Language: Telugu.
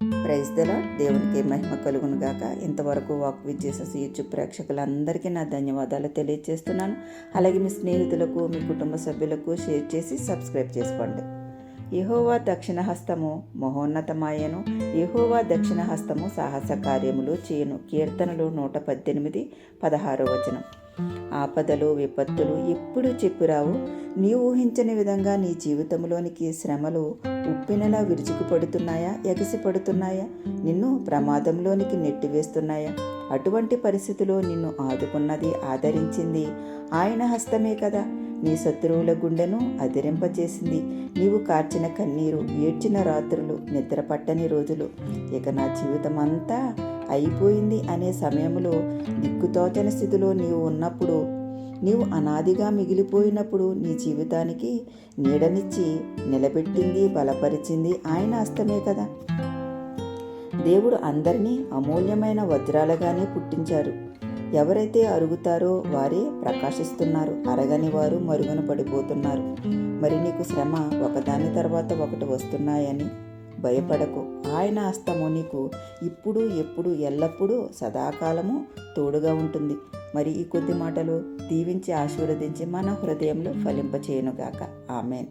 Praise the lord. దేవునికి మహిమ కలుగును గాక. ఇంతవరకు వాక్ విత్ జీసస్ యూట్యూబ్ ప్రేక్షకులందరికీ నా ధన్యవాదాలు తెలియజేస్తున్నాను. అలాగే మీ స్నేహితులకు, మీ కుటుంబ సభ్యులకు షేర్ చేసి సబ్స్క్రైబ్ చేసుకోండి. యెహోవా దక్షిణ హస్తము మహోన్నతమాయను, యెహోవా దక్షిణ హస్తము సాహస కార్యములు చేయును. కీర్తనలు 118:16. ఆపదలు, విపత్తులు ఎప్పుడు చెప్పురావు. నీవు ఊహించని విధంగా నీ జీవితంలోనికి శ్రమలు ఉప్పెనలా విరుచుకుపడుతున్నాయా, ఎగసిపడుతున్నాయా, నిన్ను ప్రమాదంలోనికి నెట్టివేస్తున్నాయా? అటువంటి పరిస్థితిలో నిన్ను ఆదుకున్నది, ఆదరించింది ఆయన హస్తమే కదా. నీ శత్రువుల గుండెను అదిరింపచేసింది. నీవు కార్చిన కన్నీరు, ఏడ్చిన రాత్రులు, నిద్రపట్టని రోజులు, ఇక నా జీవితం అంతా అయిపోయింది అనే సమయంలో, దిక్కుతోచని స్థితిలో నీవు ఉన్నప్పుడు, నీవు అనాదిగా మిగిలిపోయినప్పుడు నీ జీవితానికి నీడనిచ్చి నిలబెట్టింది, బలపరిచింది ఆయన హస్తమే కదా. దేవుడు అందరినీ అమూల్యమైన వజ్రాలుగానే పుట్టించారు. ఎవరైతే అరుగుతారో వారే ప్రకాశిస్తున్నారు, అరగని వారు మరుగున పడిపోతున్నారు. మరి నీకు శ్రమ ఒకదాని తర్వాత ఒకటి వస్తున్నాయని భయపడకు. ఆయన హస్తము నీకు ఇప్పుడు, ఎప్పుడు, ఎల్లప్పుడూ, సదాకాలము తోడుగా ఉంటుంది. మరి ఈ కొద్ది మాటలు దీవించి ఆశీర్వదించి మన హృదయంలో ఫలింపచేయునుగాక. ఆమెన్.